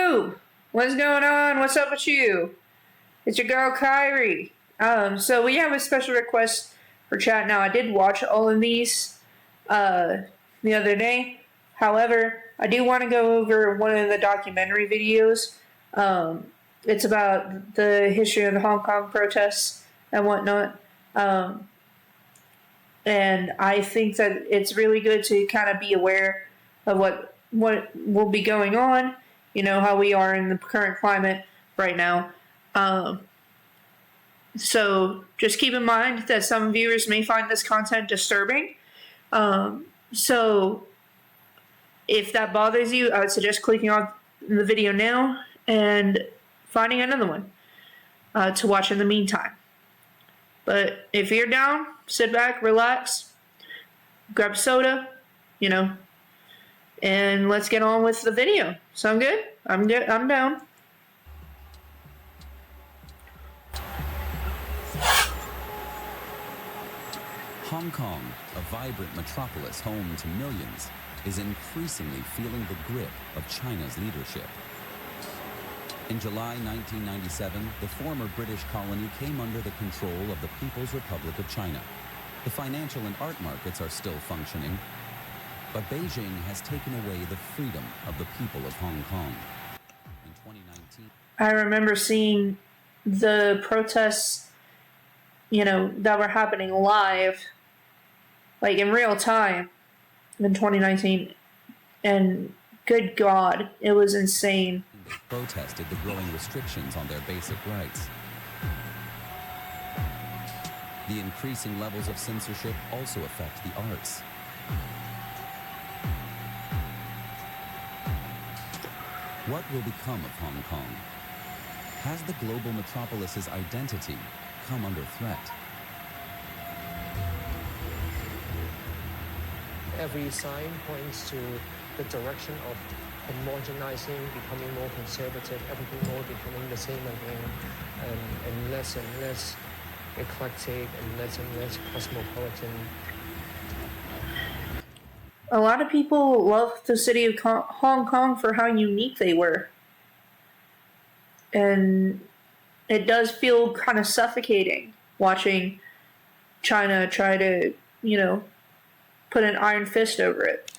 YouTube? What's going on? What's up with you? It's your girl Kyrie. So we have a special request for chat now. I did watch all of these the other day. However, I do want to go over one of the documentary videos. It's about the history of the Hong Kong protests and whatnot. And I think that it's really good to kind of be aware of what will be going on. You know how we are in the current climate right now. So just keep in mind that some viewers may find this content disturbing. So if that bothers you, I would suggest clicking on the video now and finding another one to watch in the meantime. But if you're down, sit back, relax, grab a soda, and let's get on with the video. Sound good? I'm down. Hong Kong, a vibrant metropolis home to millions, is increasingly feeling the grip of China's leadership. In July 1997, the former British colony came under the control of the People's Republic of China. The financial and art markets are still functioning, but Beijing has taken away the freedom of the people of Hong Kong. In 2019, I remember seeing the protests, that were happening live, like in real time in 2019. And good God, it was insane. Protested the growing restrictions on their basic rights. The increasing levels of censorship also affect the arts. What will become of Hong Kong? Has the global metropolis's identity come under threat? Every sign points to the direction of homogenizing, becoming more conservative, everything more becoming the same again, and less eclectic and less cosmopolitan. A lot of people love the city of Hong Kong for how unique they were. And it does feel kind of suffocating watching China try to, put an iron fist over it.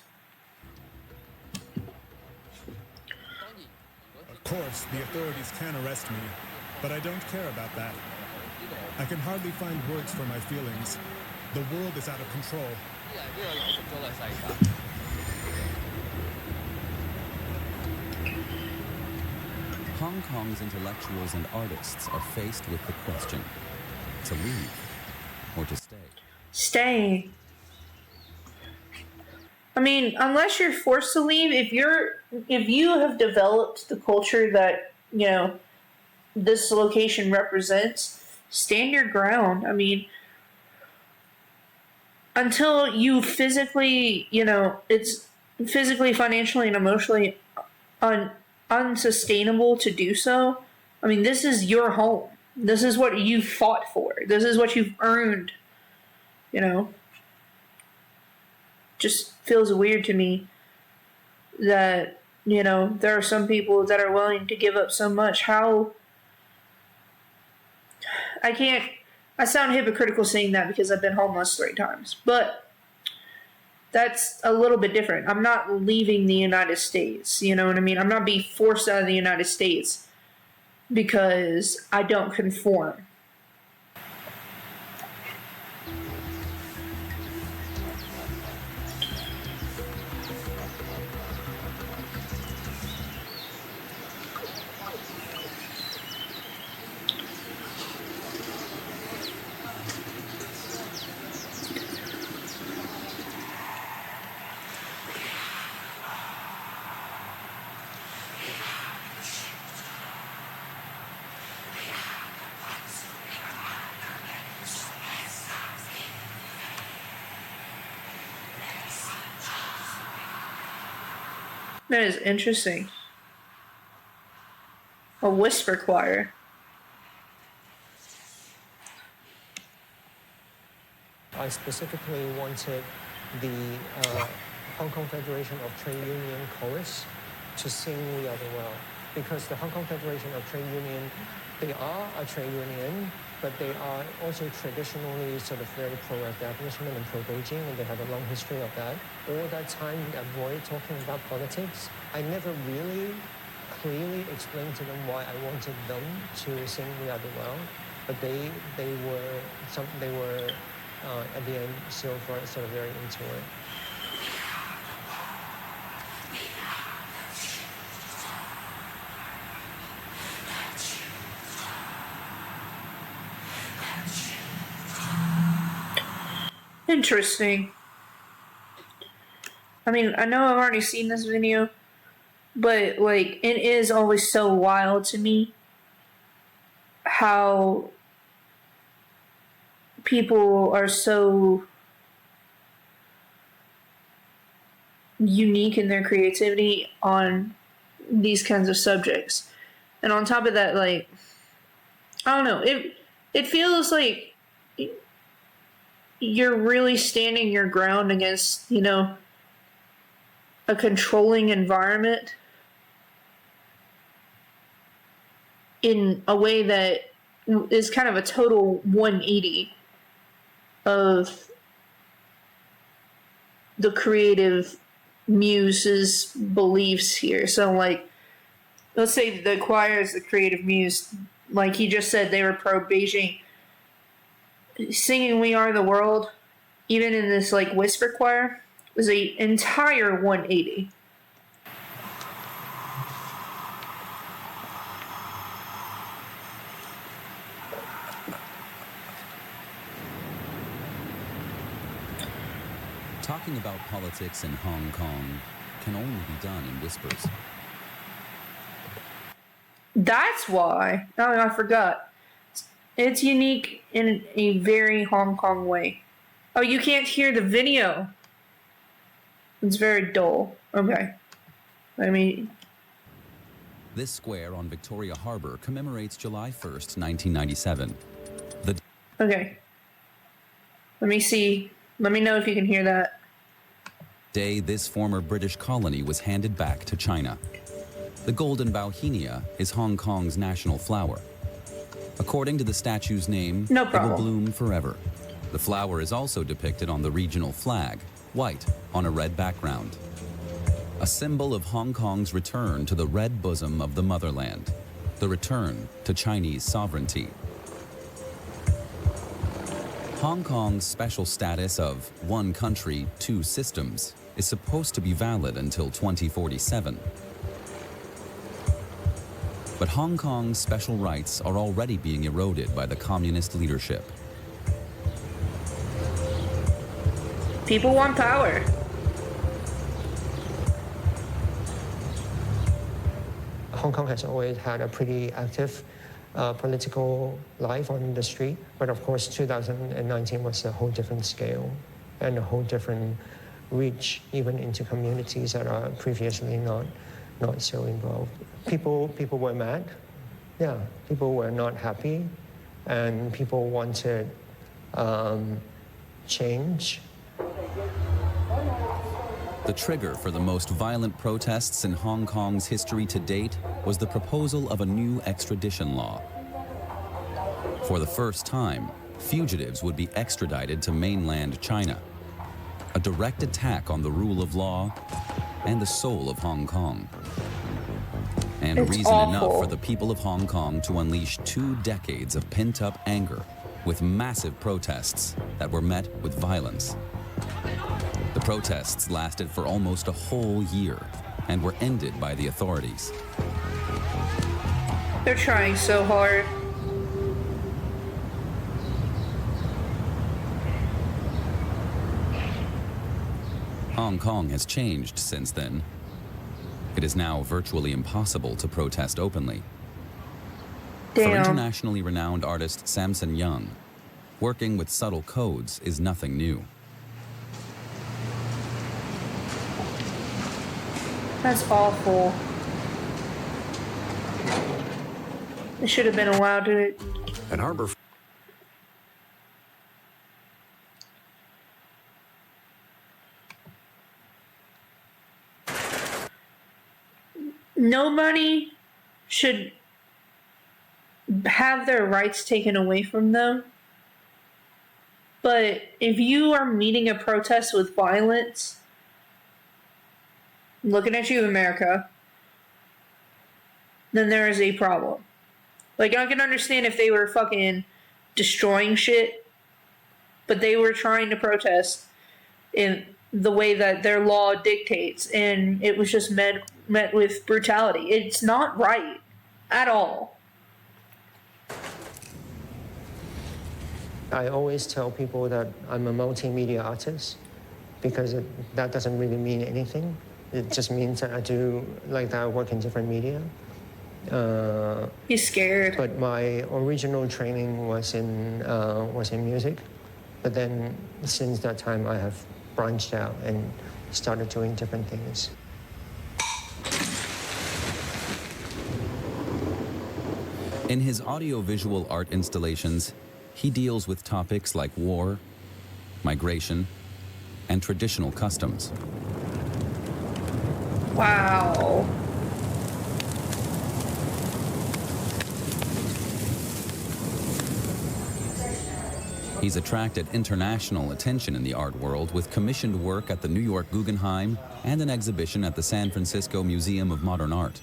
Of course, the authorities can arrest me, but I don't care about that. I can hardly find words for my feelings. The world is out of control. Hong Kong's intellectuals and artists are faced with the question: to leave or to stay? Stay. I mean, unless you're forced to leave, if you have developed the culture that, this location represents, stand your ground. I mean, until you physically, it's physically, financially, and emotionally unsustainable to do so. I mean, this is your home. This is what you fought for. This is what you've earned. Just feels weird to me that, there are some people that are willing to give up so much. How? I sound hypocritical saying that because I've been homeless 3 times, but that's a little bit different. I'm not leaving the United States, you know what I mean? I'm not being forced out of the United States because I don't conform. That is interesting. A whisper choir. I specifically wanted the Hong Kong Federation of Trade Union Chorus to sing We Are the World. because the Hong Kong Federation of Trade Union, they are a trade union, but they are also traditionally sort of very pro-establishment and pro-Beijing, and they have a long history of that. All that time we avoid talking about politics. I never really clearly explained to them why I wanted them to sing We Are the World, but they were at the end still sort of very into it. Interesting. I mean, I know I've already seen this video, but like, it is always so wild to me how people are so unique in their creativity on these kinds of subjects. And on top of that, like, I don't know, it feels like you're really standing your ground against, a controlling environment in a way that is kind of a total 180 of the creative muse's beliefs here. So, like, let's say the choir is the creative muse. Like he just said, they were pro Beijing. Singing We Are the World, even in this, like, whisper choir, was a entire 180. Talking about politics in Hong Kong can only be done in whispers. That's why. Oh, I forgot. It's unique in a very Hong Kong way. Oh, you can't hear the video. It's very dull. Okay. I mean, This square on Victoria Harbour commemorates July 1st, 1997. okay. Let me see. Let me know if you can hear that. Day this former British colony was handed back to China. The golden bauhinia is Hong Kong's national flower. According to the statue's name, No it will problem. bloom forever. The flower is also depicted on the regional flag, white on a red background. A symbol of Hong Kong's return to the red bosom of the motherland, the return to Chinese sovereignty. Hong Kong's special status of one country, two systems is supposed to be valid until 2047. But Hong Kong's special rights are already being eroded by the communist leadership. People want power. Hong Kong has always had a pretty active political life on the street, but of course 2019 was a whole different scale and a whole different reach, even into communities that are previously not so involved. People were mad, yeah, people were not happy, and people wanted change. The trigger for the most violent protests in Hong Kong's history to date was the proposal of a new extradition law. For the first time, fugitives would be extradited to mainland China. A direct attack on the rule of law and the soul of Hong Kong. And It's reason enough awful. for the people of Hong Kong to unleash 2 decades of pent-up anger with massive protests that were met with violence. The protests lasted for almost a whole year and were ended by the authorities. They're trying so hard. Hong Kong has changed since then. It is now virtually impossible to protest openly. For Damn. internationally renowned artist Samson Young, working with subtle codes is nothing new. That's awful. They should have been allowed to. At Harbor. Nobody should have their rights taken away from them. But if you are meeting a protest with violence, looking at you, America, then there is a problem. Like, I can understand if they were fucking destroying shit, but they were trying to protest in the way that their law dictates, and it was just met with brutality. It's not right at all. I always tell people that I'm a multimedia artist because that doesn't really mean anything. It just means that I do, like, that I work in different media. He's scared. But my original training was in music. But then since that time, I have branched out and started doing different things. In his audiovisual art installations, he deals with topics like war, migration, and traditional customs. Wow. He's attracted international attention in the art world with commissioned work at the New York Guggenheim and an exhibition at the San Francisco Museum of Modern Art.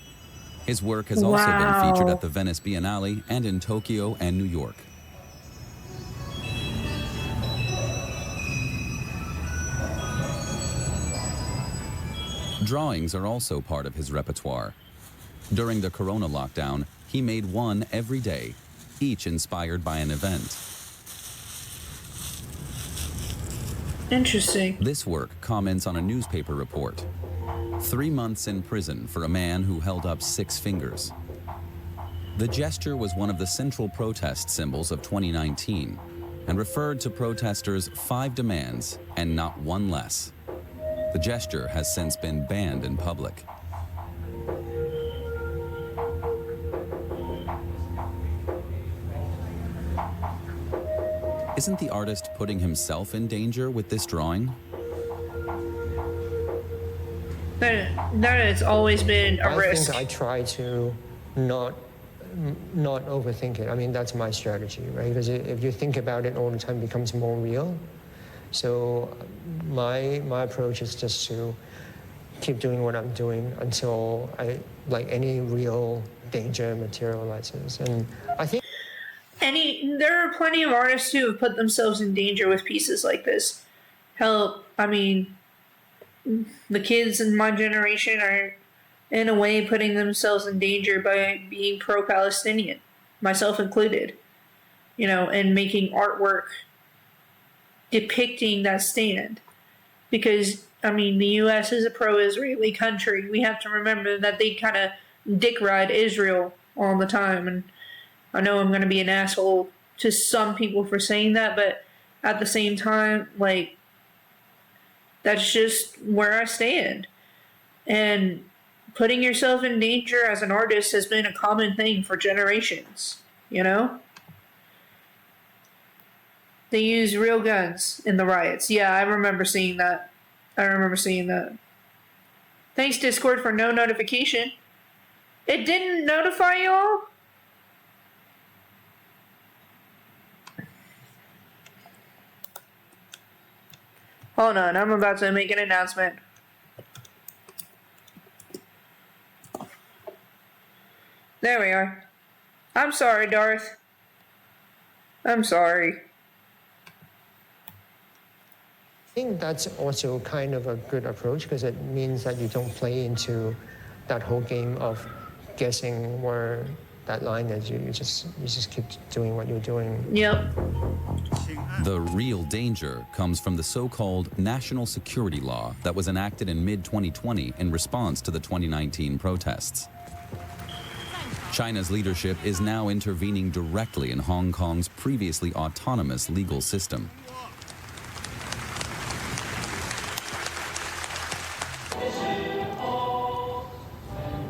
His work has also been featured at the Venice Biennale and in Tokyo and New York. Drawings are also part of his repertoire. During the Corona lockdown, he made one every day, each inspired by an event. Interesting. This work comments on a newspaper report. 3 months in prison for a man who held up 6 fingers. The gesture was one of the central protest symbols of 2019 and referred to protesters' 5 demands and not one less. The gesture has since been banned in public. Isn't the artist putting himself in danger with this drawing? That has always been a risk. I think I try to not overthink it. I mean, that's my strategy, right? Because if you think about it all the time, it becomes more real. So my approach is just to keep doing what I'm doing until any real danger materializes. And I think there are plenty of artists who have put themselves in danger with pieces like this. Hell, I mean, the kids in my generation are, in a way, putting themselves in danger by being pro-Palestinian, myself included, and making artwork depicting that stand. Because, I mean, the U.S. is a pro-Israeli country. We have to remember that they kind of dick ride Israel all the time. And I know I'm going to be an asshole to some people for saying that, but at the same time, that's just where I stand. And putting yourself in danger as an artist has been a common thing for generations, They use real guns in the riots. Yeah, I remember seeing that. Thanks, Discord, for no notification. It didn't notify y'all? Hold on, I'm about to make an announcement. There we are. I'm sorry, Darth. I'm sorry. I think that's also kind of a good approach because it means that you don't play into that whole game of guessing where that line is. You just keep doing what you're doing. Yep. The real danger comes from the so-called national security law that was enacted in mid-2020 in response to the 2019 protests. China's leadership is now intervening directly in Hong Kong's previously autonomous legal system.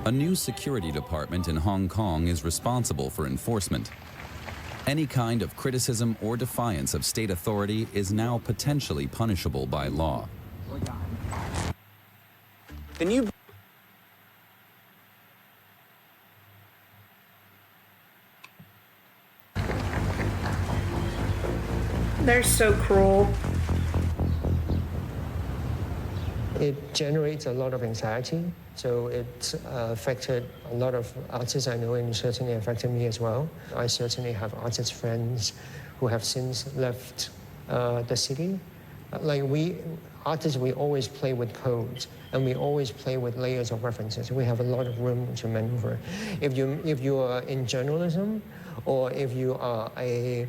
A new security department in Hong Kong is responsible for enforcement. Any kind of criticism or defiance of state authority is now potentially punishable by law. They're so cruel. It generates a lot of anxiety, so it affected a lot of artists I know, and certainly affected me as well. I certainly have artist friends who have since left the city. Like artists, we always play with codes, and we always play with layers of references. We have a lot of room to maneuver. If you are in journalism, or if you are a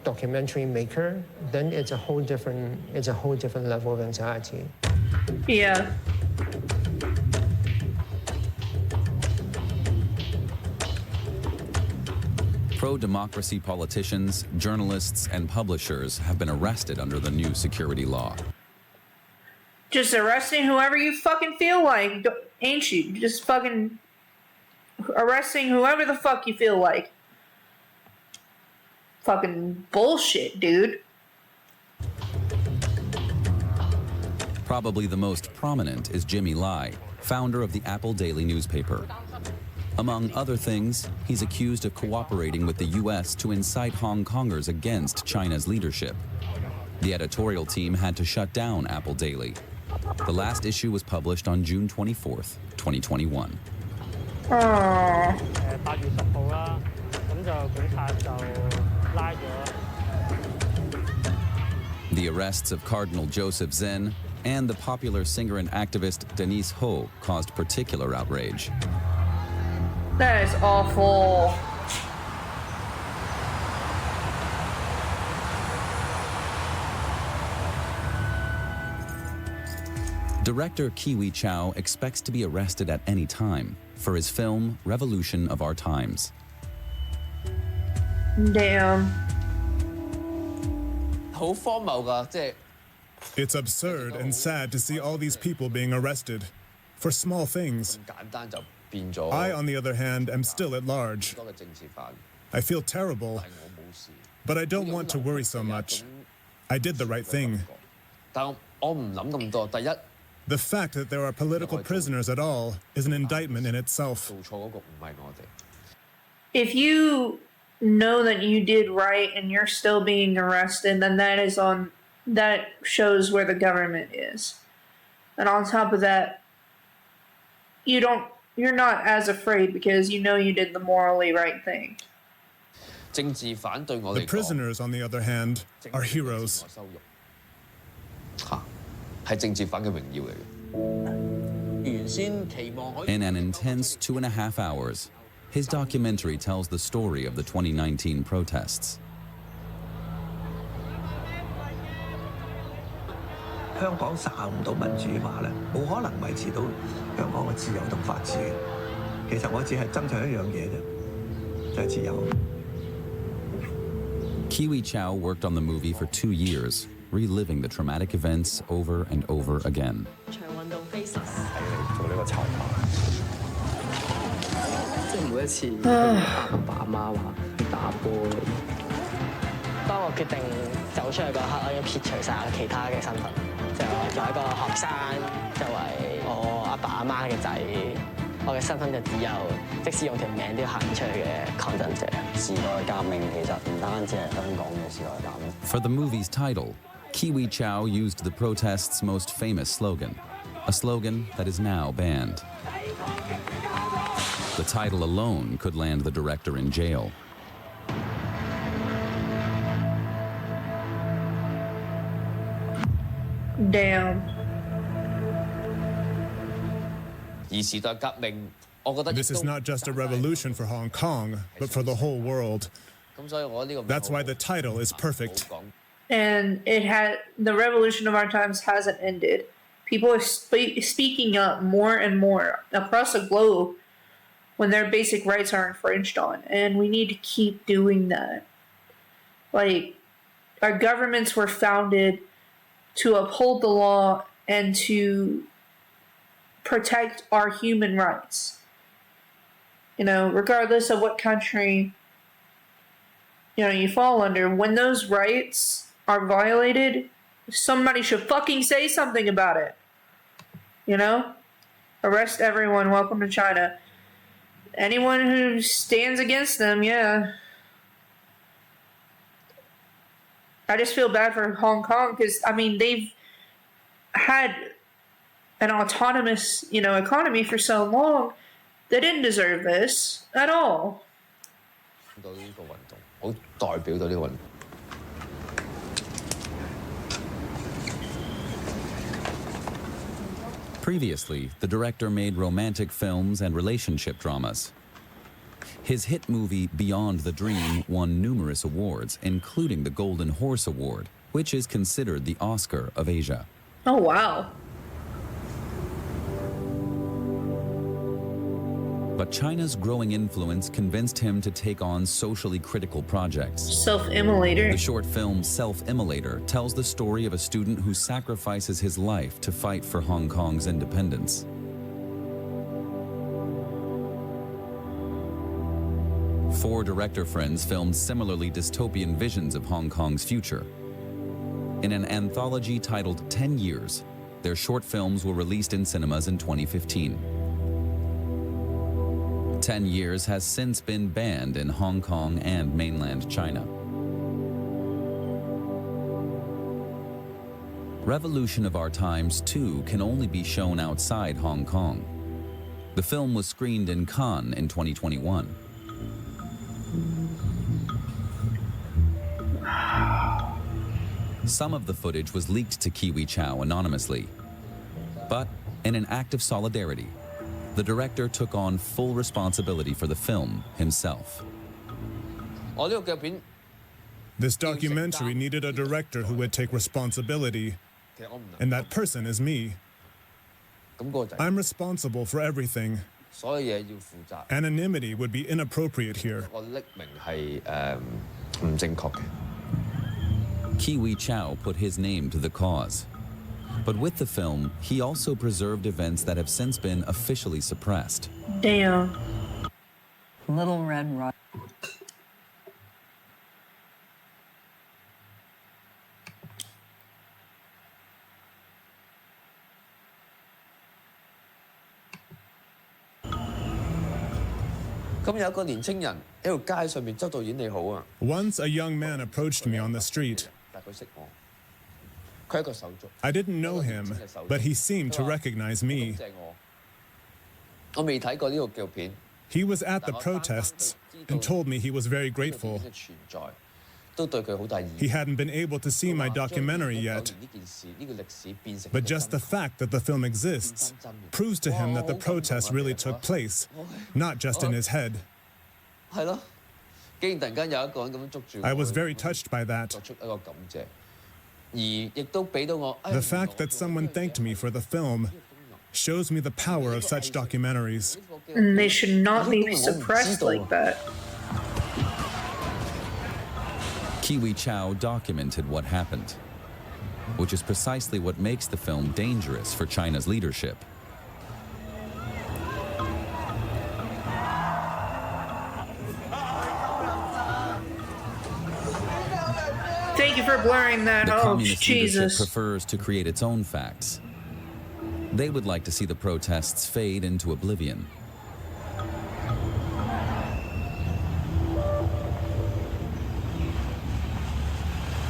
documentary maker, then it's a whole different level of anxiety. Yeah. Pro-democracy politicians, journalists, and publishers have been arrested under the new security law. Just arresting whoever you fucking feel like, ain't you? Just fucking arresting whoever the fuck you feel like. Fucking bullshit, dude. Probably the most prominent is Jimmy Lai, founder of the Apple Daily newspaper. Among other things, he's accused of cooperating with the U.S. to incite Hong Kongers against China's leadership. The editorial team had to shut down Apple Daily. The last issue was published on June 24th, 2021. Aww. The arrests of Cardinal Joseph Zen and the popular singer and activist Denise Ho caused particular outrage. That is awful. Director Kiwi Chow expects to be arrested at any time for his film Revolution of Our Times. Damn. It's absurd and sad to see all these people being arrested for small things. I, on the other hand, am still at large. I feel terrible, but I don't want to worry so much. I did the right thing. The fact that there are political prisoners at all is an indictment in itself. If you know that you did right and you're still being arrested, then that shows where the government is. And on top of that, you're not as afraid because you know you did the morally right thing. The prisoners, on the other hand, are heroes. In an intense 2.5 hours, his documentary tells the story of the 2019 protests. Kiwi Chow worked on the movie for 2 years, reliving the traumatic events over and over again. For the movie's title, Kiwi Chow used the protest's most famous slogan, a slogan that is now banned. The title alone could land the director in jail. Damn. This is not just a revolution for Hong Kong, but for the whole world. That's why the title is perfect. And the revolution of our times hasn't ended. People are speaking up more and more across the globe when their basic rights are infringed on. And we need to keep doing that. Like, our governments were founded to uphold the law and to protect our human rights. Regardless of what country, you fall under, when those rights are violated, somebody should fucking say something about it. Arrest everyone, welcome to China. Anyone who stands against them, yeah. I just feel bad for Hong Kong because, I mean, they've had an autonomous, economy for so long. They didn't deserve this at all. Previously, the director made romantic films and relationship dramas. His hit movie Beyond the Dream won numerous awards, including the Golden Horse Award, which is considered the Oscar of Asia. Oh, wow. But China's growing influence convinced him to take on socially critical projects. Self-immolator. The short film Self-Immolator tells the story of a student who sacrifices his life to fight for Hong Kong's independence. 4 director friends filmed similarly dystopian visions of Hong Kong's future. In an anthology titled 10 Years, their short films were released in cinemas in 2015. 10 Years has since been banned in Hong Kong and mainland China. Revolution of Our Times 2 can only be shown outside Hong Kong. The film was screened in Cannes in 2021. Some of the footage was leaked to Kiwi Chow anonymously. But in an act of solidarity, the director took on full responsibility for the film himself. This documentary needed a director who would take responsibility, and that person is me. I'm responsible for everything. Anonymity would be inappropriate here. Kiwi Chow put his name to the cause. But with the film, he also preserved events that have since been officially suppressed. Damn. Little Red Riding. Once a young man approached me on the street. I didn't know him, but he seemed to recognize me. He was at the protests and told me he was very grateful. He hadn't been able to see my documentary yet, but just the fact that the film exists proves to him that the protests really took place, not just in his head. I was very touched by that. The fact that someone thanked me for the film shows me the power of such documentaries. And they should not be suppressed like that. Kiwi Chow documented what happened, which is precisely what makes the film dangerous for China's leadership. Thank you for blurring that. The Oh, communist leadership Jesus. prefers to create its own facts. They would like to see the protests fade into oblivion.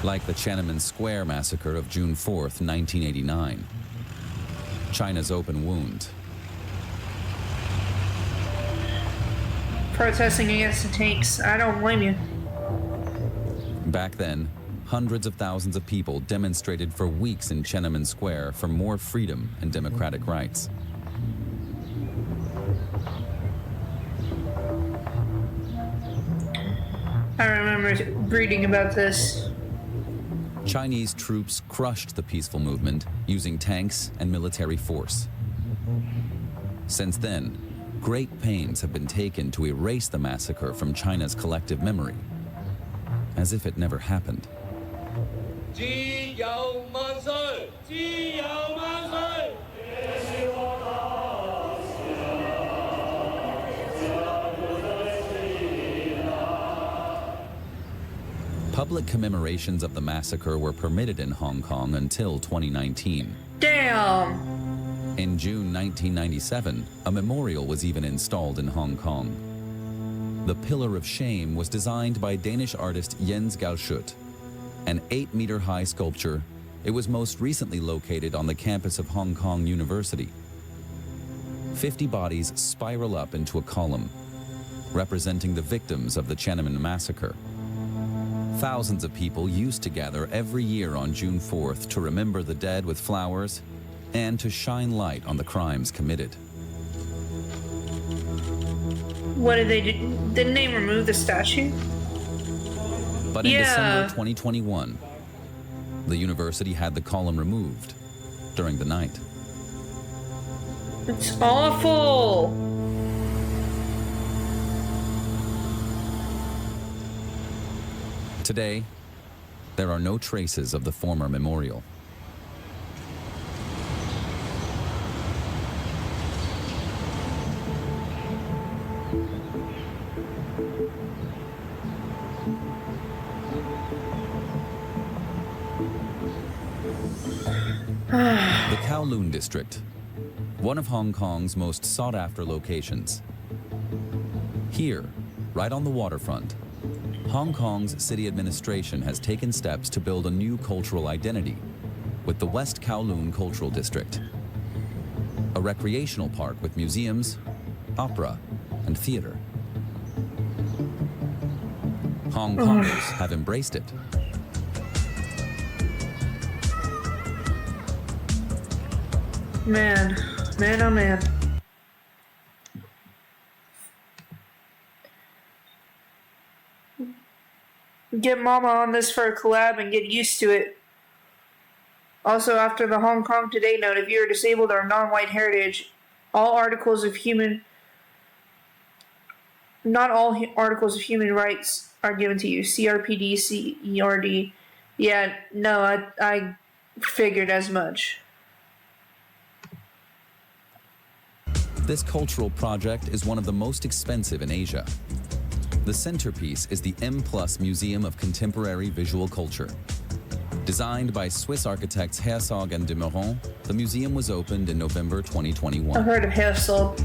Like the Tiananmen Square massacre of June 4th, 1989. China's open wound. Protesting against the tanks. I don't blame you. Back then, hundreds of thousands of people demonstrated for weeks in Tiananmen Square for more freedom and democratic rights. I remember reading about this. Chinese troops crushed the peaceful movement using tanks and military force. Since then, great pains have been taken to erase the massacre from China's collective memory, as if it never happened. Public commemorations of the massacre were permitted in Hong Kong until 2019. Damn. In June 1997, a memorial was even installed in Hong Kong. The Pillar of Shame was designed by Danish artist Jens Galschutt. An 8-meter-high sculpture, it was most recently located on the campus of Hong Kong University. 50 bodies spiral up into a column, representing the victims of the Tiananmen massacre. Thousands of people used to gather every year on June 4th to remember the dead with flowers and to shine light on the crimes committed. What did they do? Didn't they remove the statue? But in December 2021, the university had the column removed during the night. It's awful. Today, there are no traces of the former memorial. The Kowloon district, one of Hong Kong's most sought-after locations. Here, right on the waterfront, Hong Kong's city administration has taken steps to build a new cultural identity with the West Kowloon Cultural District, a recreational park with museums, opera, and theater. Hong Kongers have embraced it. Man, oh man. Get Mama on this for a collab and get used to it. Also, after the Hong Kong Today note, if you're disabled or non-white heritage, not all articles of human rights are given to you. CRPD, CERD. Yeah, no, I figured as much. This cultural project is one of the most expensive in Asia. The centerpiece is the M+ Museum of Contemporary Visual Culture. Designed by Swiss architects Herzog and de Meuron, the museum was opened in November 2021. I've heard of Herzog.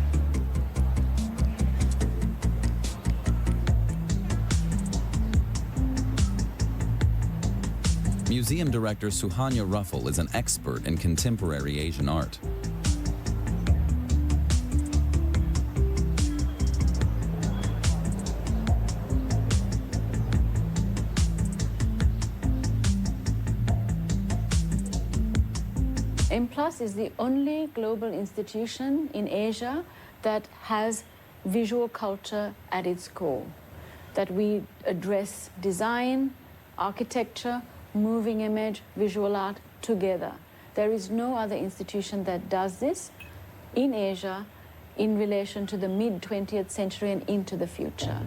Museum director Suhanya Ruffle is an expert in contemporary Asian art. M+ is the only global institution in Asia that has visual culture at its core, that we address design, architecture, moving image, visual art together. There is no other institution that does this in Asia in relation to the mid-20th century and into the future.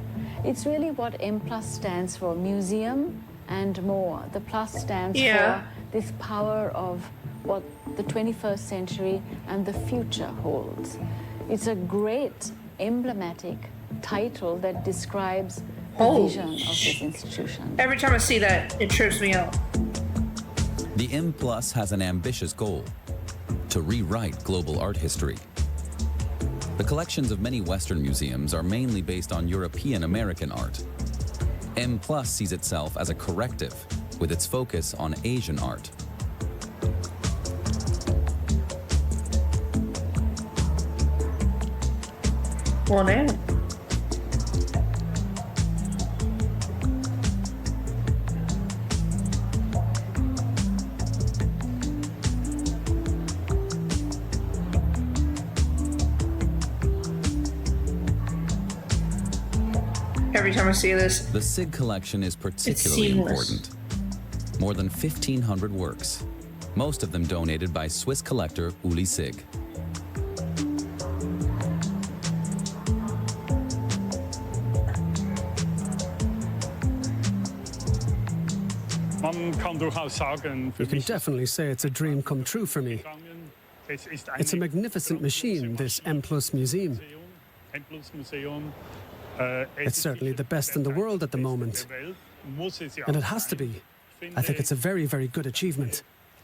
It's really what M+ stands for, museum and more. The plus stands for this power of what the 21st century and the future holds. It's a great emblematic title that describes the vision of this institution. Every time I see that, it trips me out. The M+ has an ambitious goal: to rewrite global art history. The collections of many Western museums are mainly based on European American art. M+ sees itself as a corrective, with its focus on Asian art. Well, now. Every time I see this, the SIG collection is particularly important. More than 1,500 works, most of them donated by Swiss collector Uli SIG. You can definitely say it's a dream come true for me. It's a magnificent machine, this M+ museum. It's certainly the best in the world at the moment. And it has to be. I think it's a very, very good achievement.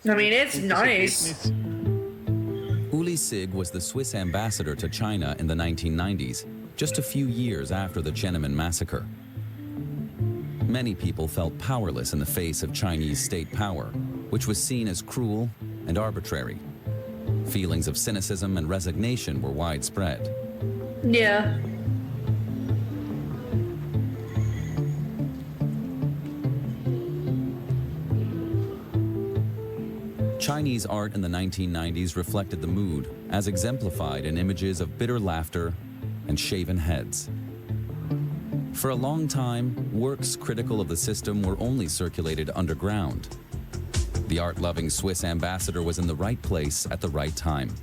I mean, it's nice. Uli SIG was the Swiss ambassador to China in the 1990s, just a few years after the Tiananmen massacre. Many people felt powerless in the face of Chinese state power, which was seen as cruel and arbitrary. Feelings of cynicism and resignation were widespread. Yeah. Chinese art in the 1990s reflected the mood, as exemplified in images of bitter laughter and shaven heads. For a long time, works critical of the system were only circulated underground. The art-loving Swiss ambassador was in the right place at the right time.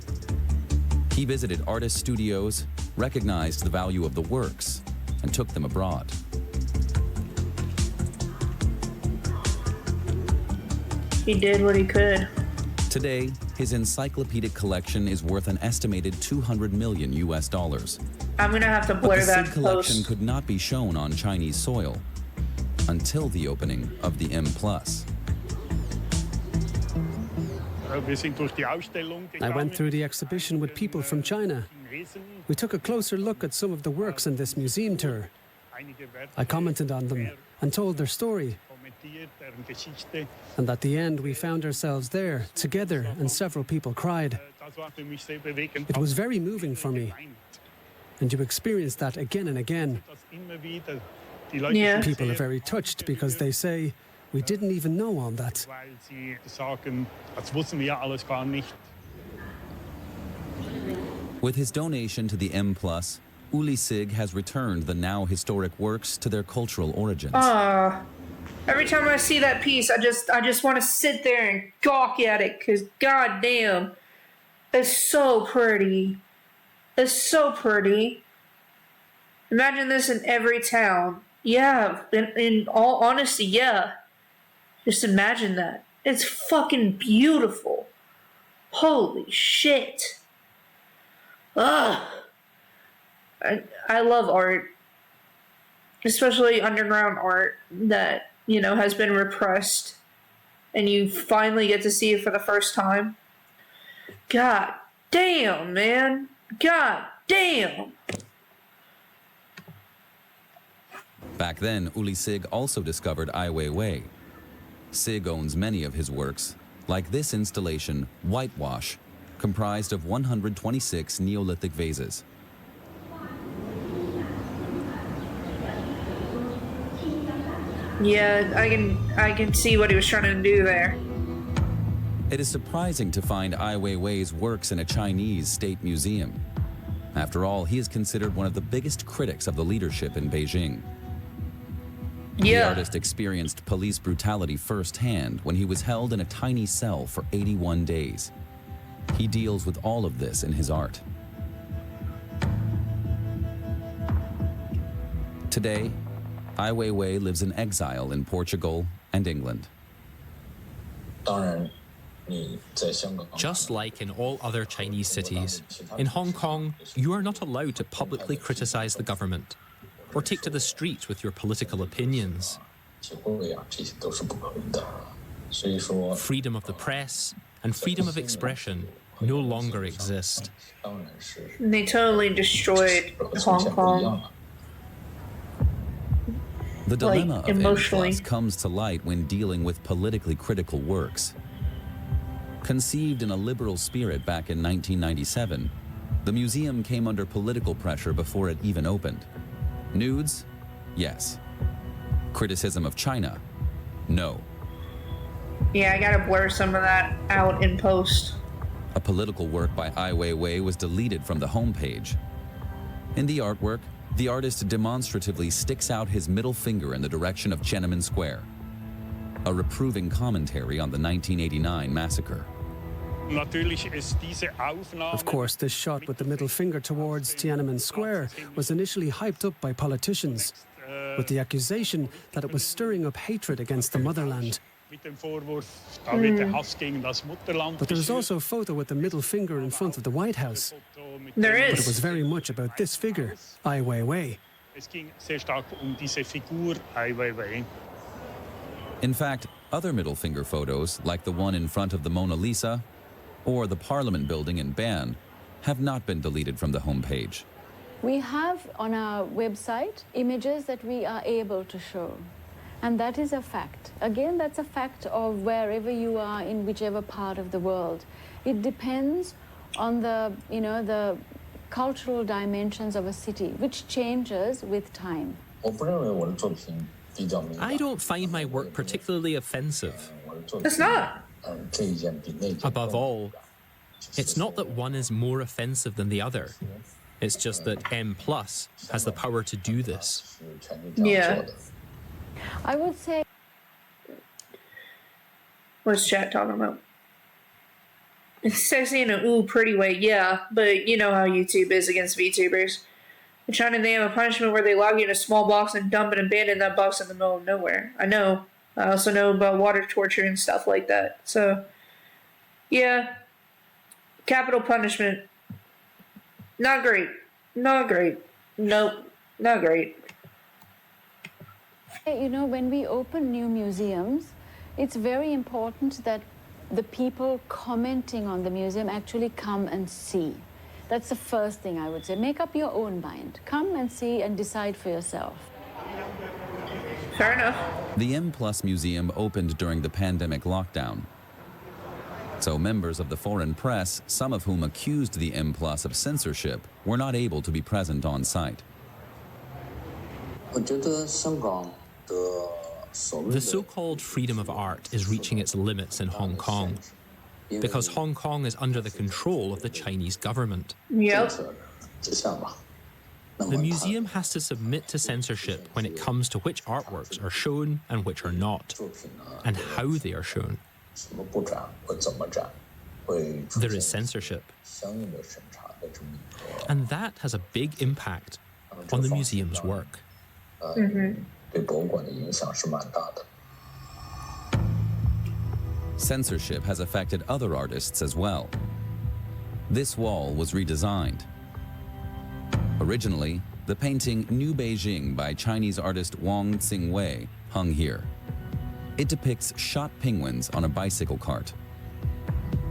He visited artist studios, recognized the value of the works, and took them abroad. He did what he could. Today, his encyclopedic collection is worth an estimated 200 million US dollars. I'm gonna have to But blur the that Sig collection post. could not be shown on Chinese soil until the opening of the M+. I went through the exhibition with people from China. We took a closer look at some of the works in this museum tour. I commented on them and told their story. And at the end, we found ourselves there, together, and several people cried. It was very moving for me. And you experience that again and again. Yeah. People are very touched because they say, we didn't even know all that. With his donation to the M+, Uli Sig has returned the now historic works to their cultural origins. Every time I see that piece, I just want to sit there and gawk at it, because goddamn, it's so pretty. It's so pretty. Imagine this in every town. Yeah, in all honesty, yeah. Just imagine that. It's fucking beautiful. Holy shit. Ugh. I love art. Especially underground art that, you know, has been repressed. And you finally get to see it for the first time. God damn, man. God damn. Back then, Uli Sig also discovered Ai Weiwei. Sig owns many of his works, like this installation, Whitewash, comprised of 126 Neolithic vases. Yeah, I can see what he was trying to do there. It is surprising to find Ai Weiwei's works in a Chinese state museum. After all, he is considered one of the biggest critics of the leadership in Beijing. The Yeah. artist experienced police brutality firsthand when he was held in a tiny cell for 81 days. He deals with all of this in his art. Today, Ai Weiwei lives in exile in Portugal and England. Just like in all other Chinese cities, in Hong Kong, you are not allowed to publicly criticize the government or take to the streets with your political opinions. Freedom of the press and freedom of expression no longer exist. And they totally destroyed Hong Kong. The dilemma of emotionally. M+ comes to light when dealing with politically critical works. Conceived in a liberal spirit back in 1997, the museum came under political pressure before it even opened. Nudes? Yes. Criticism of China? No. Yeah, I gotta blur some of that out in post. A political work by Ai Weiwei was deleted from the homepage. In the artwork, the artist demonstratively sticks out his middle finger in the direction of Tiananmen Square, a reproving commentary on the 1989 massacre. Of course, this shot with the middle finger towards Tiananmen Square was initially hyped up by politicians, with the accusation that it was stirring up hatred against the motherland. But there's also a photo with the middle finger in front of the White House. There But it is. was very much about this figure, Ai Weiwei. In fact, other middle finger photos, like the one in front of the Mona Lisa or the Parliament building in Bern, have not been deleted from the homepage. We have on our website images that we are able to show. And that is a fact. Again, that's a fact of wherever you are in whichever part of the world. It depends on the, the cultural dimensions of a city, which changes with time. I don't find my work particularly offensive. It's not. Above all, it's not that one is more offensive than the other. It's just that M+ has the power to do this. Yeah. I would say... What's chat talking about? It's sexy in an ooh pretty way, yeah, but you know how YouTube is against VTubers. In China, they have a punishment where they lock you in a small box and dump and abandon that box in the middle of nowhere. I know. I also know about water torture and stuff like that. So, yeah. Capital punishment. Not great. Not great. Nope. Not great. When we open new museums, it's very important that the people commenting on the museum actually come and see. That's the first thing I would say. Make up your own mind. Come and see and decide for yourself. Fair enough. The M+ Museum opened during the pandemic lockdown. So members of the foreign press, some of whom accused the M+ of censorship, were not able to be present on site. The so-called freedom of art is reaching its limits in Hong Kong because Hong Kong is under the control of the Chinese government. Yep. The museum has to submit to censorship when it comes to which artworks are shown and which are not, and how they are shown. There is censorship. And that has a big impact on the museum's work. Censorship has affected other artists as well. This wall was redesigned. Originally, the painting New Beijing by Chinese artist Wang Xingwei hung here. It depicts shot penguins on a bicycle cart.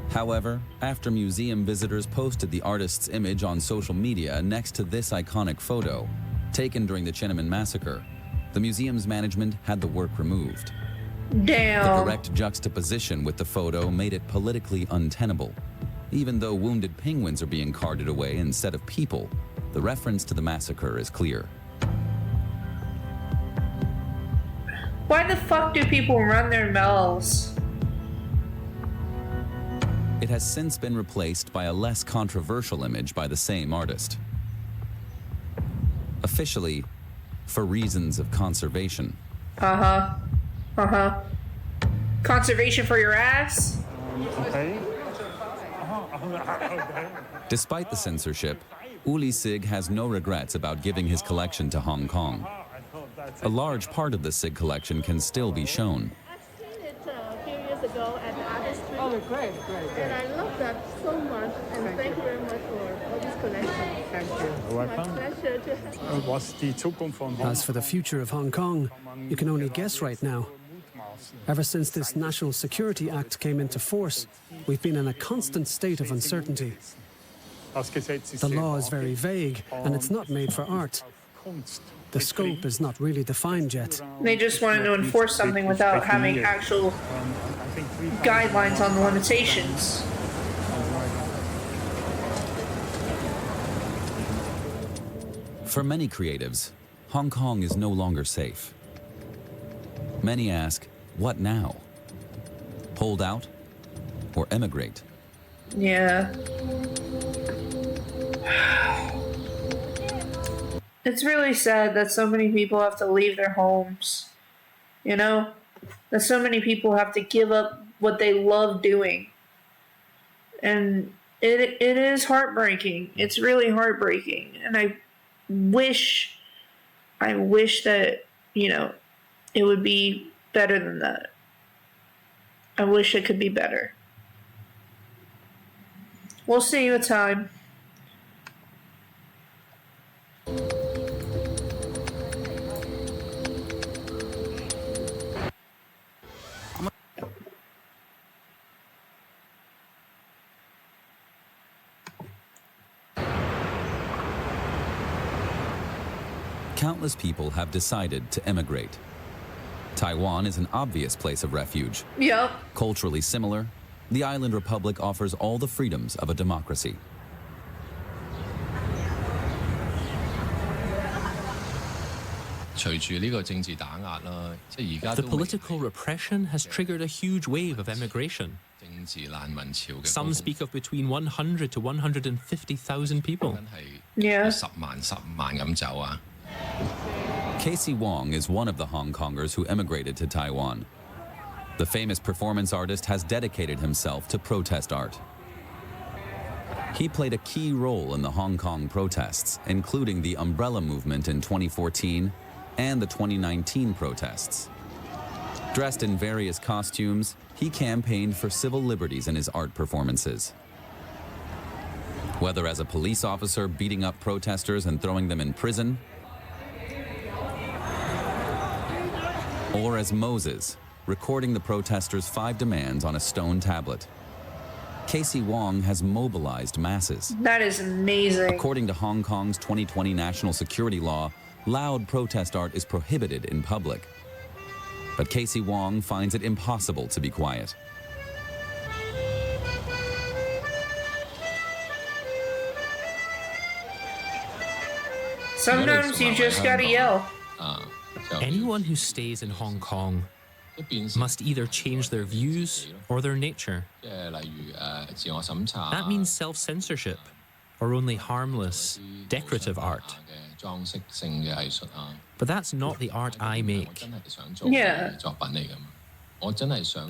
However, after museum visitors posted the artist's image on social media next to this iconic photo, taken during the Tiananmen massacre, the museum's management had the work removed. Damn. The correct juxtaposition with the photo made it politically untenable. Even though wounded penguins are being carted away instead of people, the reference to the massacre is clear. Why the fuck do people run their mouths? It has since been replaced by a less controversial image by the same artist. Officially, for reasons of conservation. Conservation for your ass? Despite the censorship, Uli Sig has no regrets about giving his collection to Hong Kong. A large part of the Sig collection can still be shown. I've seen it a few years ago at the Artist Street. Oh, great. And I love that so much. And thank you very much for all this collection. Thank you. It's my pleasure to have. As for the future of Hong Kong, you can only guess right now. Ever since this National Security Act came into force, we've been in a constant state of uncertainty. The law is very vague, and it's not made for art. The scope is not really defined yet. They just wanted to enforce something without having actual guidelines on the limitations. For many creatives, Hong Kong is no longer safe. Many ask, what now? Hold out or emigrate? Yeah. It's really sad that so many people have to leave their homes. You know? That so many people have to give up what they love doing. And it is heartbreaking. It's really heartbreaking. And I wish that, it would be better than that. I wish it could be better. We'll see with time. Countless people have decided to emigrate. Taiwan is an obvious place of refuge. Yep. Culturally similar, the island republic offers all the freedoms of a democracy. The political repression has triggered a huge wave of emigration. Some speak of between 100 to 150,000 people. Yeah. Casey Wong is one of the Hong Kongers who emigrated to Taiwan. The famous performance artist has dedicated himself to protest art. He played a key role in the Hong Kong protests, including the Umbrella Movement in 2014 and the 2019 protests. Dressed in various costumes, he campaigned for civil liberties in his art performances. Whether as a police officer beating up protesters and throwing them in prison, or as Moses, recording the protesters' 5 demands on a stone tablet. Casey Wong has mobilized masses. That is amazing. According to Hong Kong's 2020 national security law, loud protest art is prohibited in public. But Casey Wong finds it impossible to be quiet. Sometimes you just gotta yell. Anyone who stays in Hong Kong must either change their views or their nature. That means self-censorship or only harmless, decorative art. But that's not the art I make. Yeah.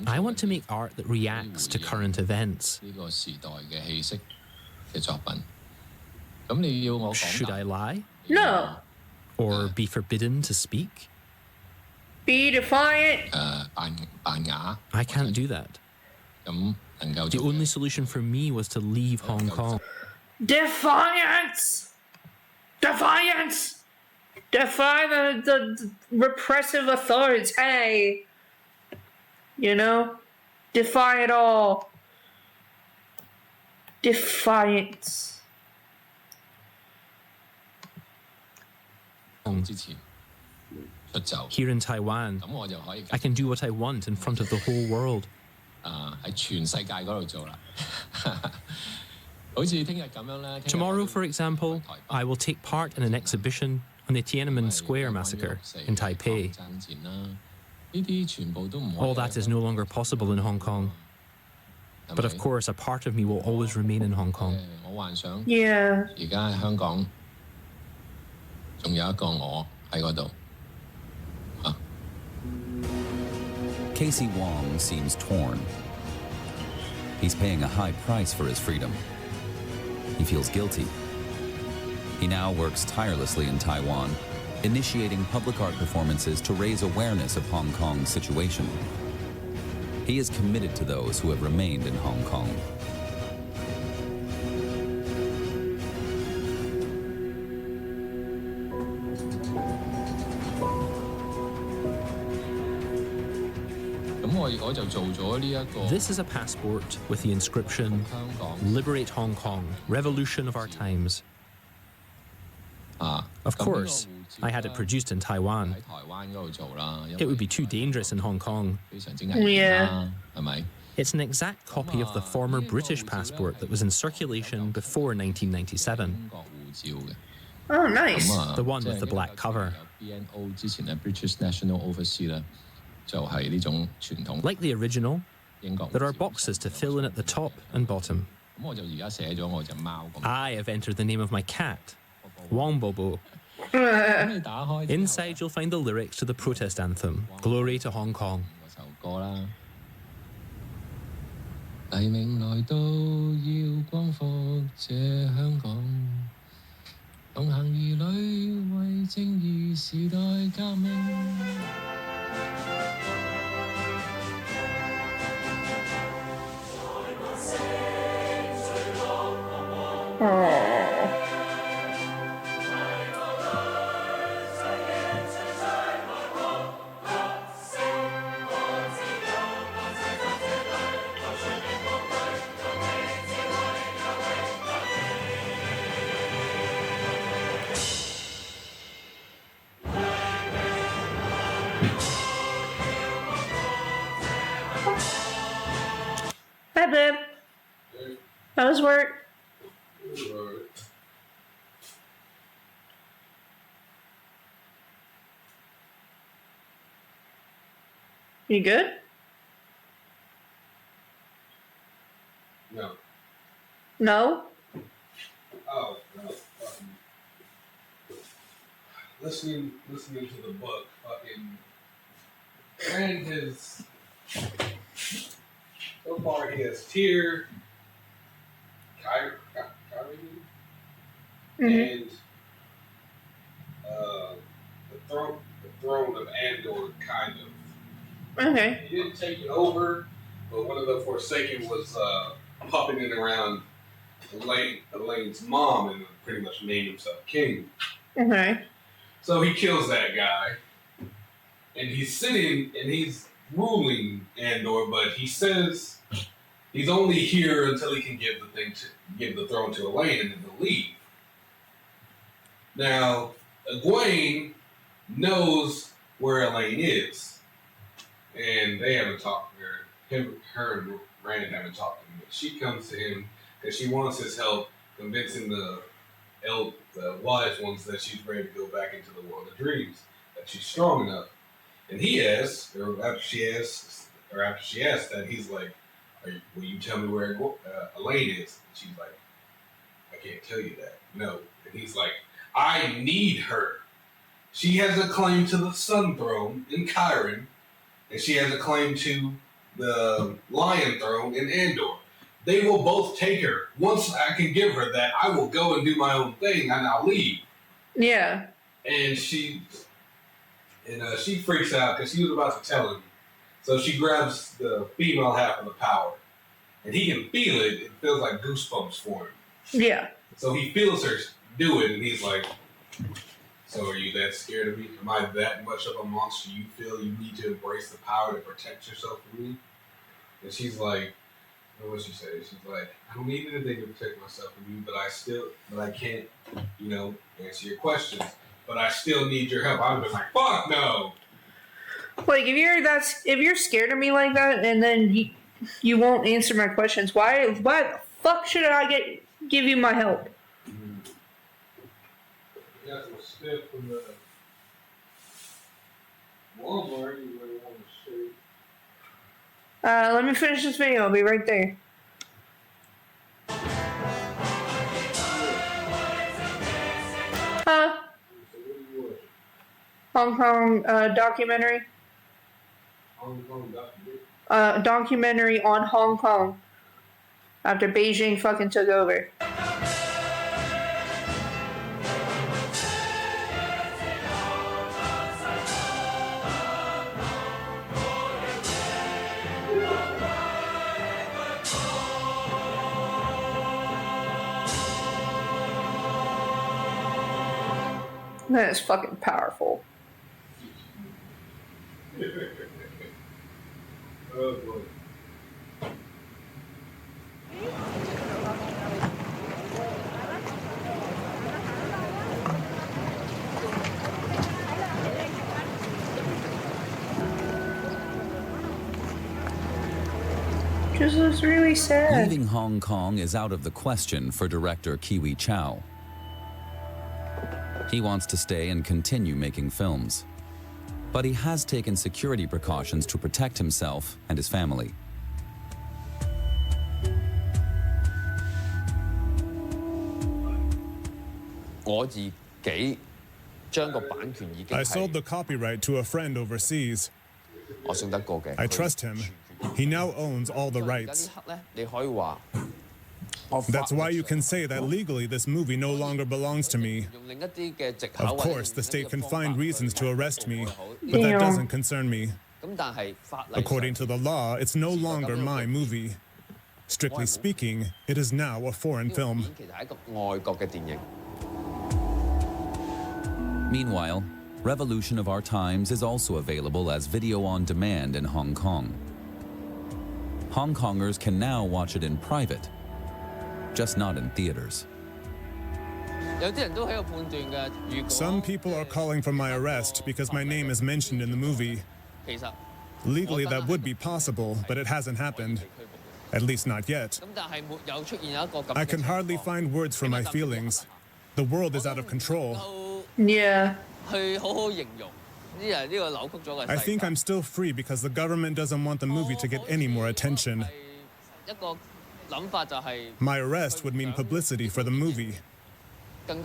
I want to make art that reacts to current events. Should I lie? No. Or be forbidden to speak? Be defiant. I can't do that. The only solution for me was to leave Hong Kong. Defiance! Defiance! Defy the repressive authority. You know? Defy it all. Defiance. Here in Taiwan, I can do what I want in front of the whole world. Tomorrow, for example, I will take part in an exhibition on the Tiananmen Square massacre in Taipei. All that is no longer possible in Hong Kong. But of course, a part of me will always remain in Hong Kong. Yeah. Casey Wong seems torn. He's paying a high price for his freedom. He feels guilty. He now works tirelessly in Taiwan, initiating public art performances to raise awareness of Hong Kong's situation. He is committed to those who have remained in Hong Kong. This is a passport with the inscription, "Liberate Hong Kong, Revolution of Our Times." Of course, I had it produced in Taiwan. It would be too dangerous in Hong Kong. Yeah. It's an exact copy of the former British passport that was in circulation before 1997. Oh, nice. The one with the black cover. Like the original, there are boxes to fill in at the top and bottom. I have entered the name of my cat, Wong Bobo. Inside you'll find the lyrics to the protest anthem, "Glory to Hong Kong." How's work? You good? No. No? Oh, no. Listening to the book, fucking. And his. So far, he has Tyr, Kyrie, and the throne of Andor, kind of. Okay. He didn't take it over, but one of the Forsaken was pupping it around Elaine's mom and pretty much named himself king. Okay. So he kills that guy, and he's sitting and he's ruling Andor, but he says he's only here until he can give the throne to Elaine, and then he'll leave. Now, Egwene knows where Elaine is, and they haven't talked to her. Her and Rand haven't talked to him, but she comes to him because she wants his help convincing the wise ones that she's ready to go back into the world of dreams, that she's strong enough. And he asks, or after she asks that, he's like, will you tell me where Elaine is? And she's like, I can't tell you that. No. And he's like, I need her. She has a claim to the Sun Throne in Chiron, and she has a claim to the Lion Throne in Andor. They will both take her. Once I can give her that, I will go and do my own thing, and I'll leave. Yeah. And she freaks out because she was about to tell him. So she grabs the female half of the power, and he can feel it. It feels like goosebumps for him. Yeah. So he feels her do it, and he's like, so are you that scared of me? Am I that much of a monster you feel you need to embrace the power to protect yourself from me? And she's like, what she say? She's like, I don't need anything to protect myself from you, but I can't, answer your questions. But I still need your help. I've been like, fuck no. Like if you're scared of me like that, and then you won't answer my questions, why the fuck should I give you my help? You got some stuff from the Walmart you might want to see. Let me finish this video. I'll be right there. Hong Kong documentary. Hong Kong documentary? Documentary on Hong Kong after Beijing fucking took over. That is fucking powerful. Oh boy. Just looks really sad. Leaving Hong Kong is out of the question for director Kiwi Chow. He wants to stay and continue making films. But he has taken security precautions to protect himself and his family. I sold the copyright to a friend overseas. I trust him. He now owns all the rights. That's why you can say that legally this movie no longer belongs to me. Of course, the state can find reasons to arrest me, but that doesn't concern me. According to the law, it's no longer my movie. Strictly speaking, it is now a foreign film. Meanwhile, Revolution of Our Times is also available as video on demand in Hong Kong. Hong Kongers can now watch it in private, just not in theaters. Some people are calling for my arrest because my name is mentioned in the movie. Legally, that would be possible, but it hasn't happened. At least not yet. I can hardly find words for my feelings. The world is out of control. Yeah. I think I'm still free because the government doesn't want the movie to get any more attention. My arrest would mean publicity for the movie. And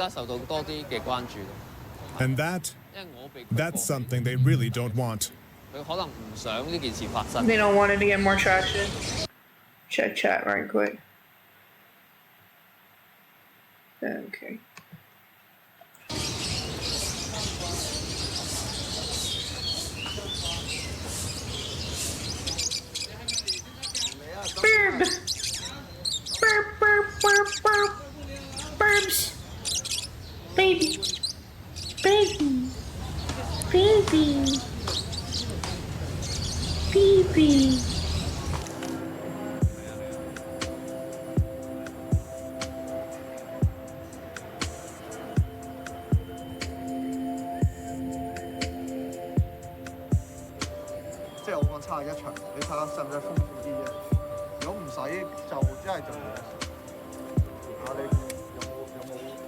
that's something they really don't want. They don't want it to get more traction. Check chat right quick. Okay. Burp. Burp, burp, burp, burp. Burps. Baby. Baby. Baby. Baby.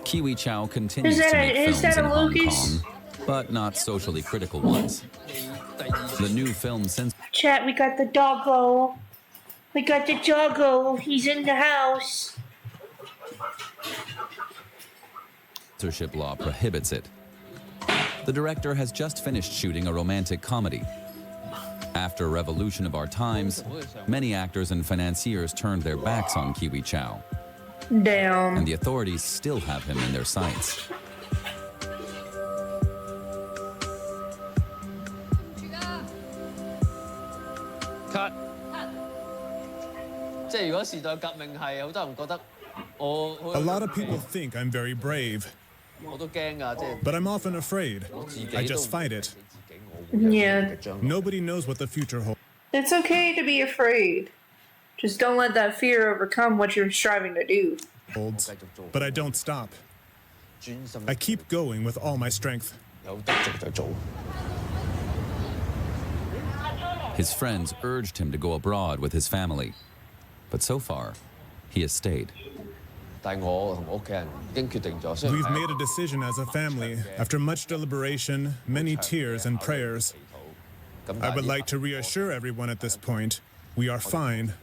Kiwi Chow continues Is to that make a- is films that in a Hong Lucas? Kong, but not socially critical ones. The new film Chat, we got the doggo. We got the doggo. He's in the house. censorship law prohibits it. The director has just finished shooting a romantic comedy. After a revolution of our times, many actors and financiers turned their backs on Kiwi Chow, Damn. and the authorities still have him in their sights. Cut. 即係如果時代革命係好多人覺得我 A lot of people think I'm very brave, 我都驚㗎，即係 but I'm often afraid. 自己 I 都 just fight it. Yeah. Nobody knows what the future holds. It's okay to be afraid. Just don't let that fear overcome what you're striving to do. But I don't stop. 專心 I keep going with all my strength. 有得做就做。 His friends urged him to go abroad with his family, but so far, he has stayed. 但係我同屋企人已經決定咗，雖然 We've made a decision as a family after much deliberation, many tears, and prayers. I would like to reassure everyone at this point, we are fine.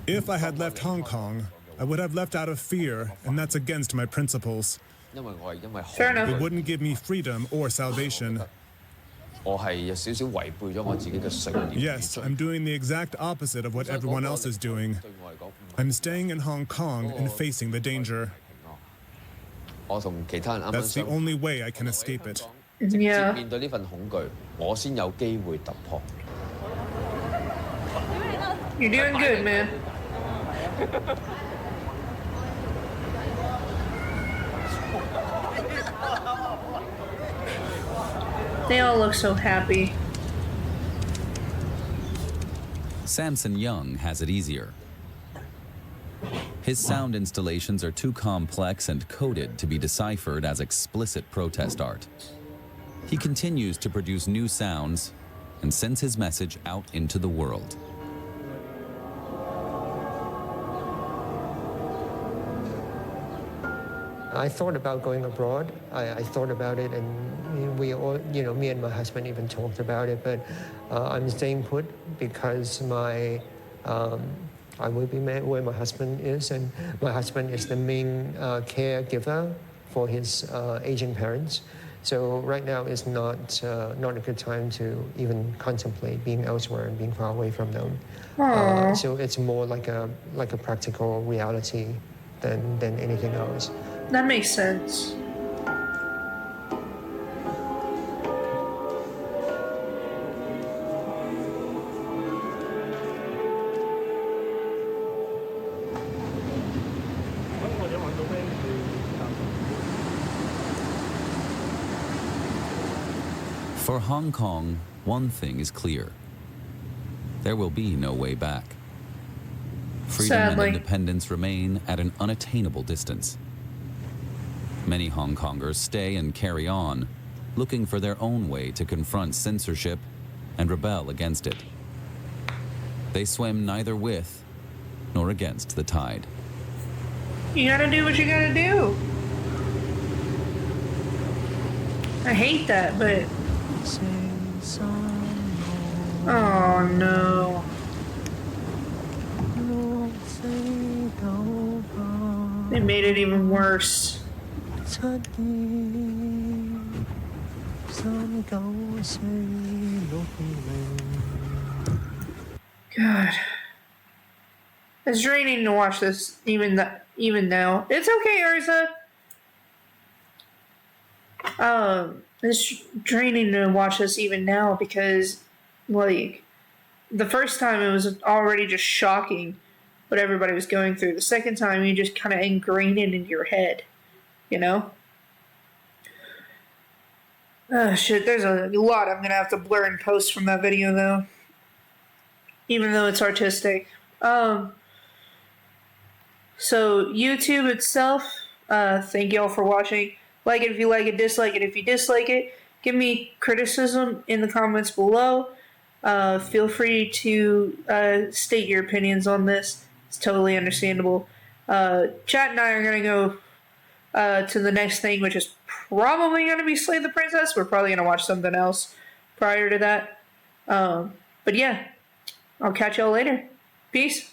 If I had left Hong Kong, I would have left out of fear, and that's against my principles. 因為我係因為 Fair enough. It wouldn't give me freedom or salvation. 我係有少少違背咗我自己嘅信念。 Yes, I'm doing the exact opposite of what everyone else is doing. 對我嚟講， I'm staying in Hong Kong and facing the danger. 我同其他人啱啱 That's the 相 only way I can escape it. 直接 Yeah. 面對呢份恐懼，我先有機會突破。 You're doing good, man. They all look so happy. Samson Young has it easier. His sound installations are too complex and coded to be deciphered as explicit protest art. He continues to produce new sounds and sends his message out into the world. I thought about going abroad. I thought about it, and we all, me and my husband even talked about it. But I'm staying put because I will be where my husband is, and my husband is the main caregiver for his aging parents. So right now is not a good time to even contemplate being elsewhere and being far away from them. So it's more like a practical reality than anything else. That makes sense. For Hong Kong, one thing is clear. There will be no way back. Freedom Sadly. and independence remain at an unattainable distance. Many Hong Kongers stay and carry on, looking for their own way to confront censorship and rebel against it. They swim neither with nor against the tide. You gotta do what you gotta do. I hate that, but... Oh, no. They made it even worse. God. It's draining to watch this even now. It's okay, Urza. It's draining to watch this even now because, like, the first time it was already just shocking what everybody was going through. The second time you just kind of ingrain it into your head, you know? Oh shit, there's a lot I'm gonna have to blur and post from that video though. Even though it's artistic. So YouTube itself, thank y'all for watching. Like it if you like it, dislike it if you dislike it. Give me criticism in the comments below. Feel free to state your opinions on this. It's totally understandable. Chat and I are going to go to the next thing, which is probably going to be Slay the Princess. We're probably going to watch something else prior to that. But yeah, I'll catch y'all later. Peace.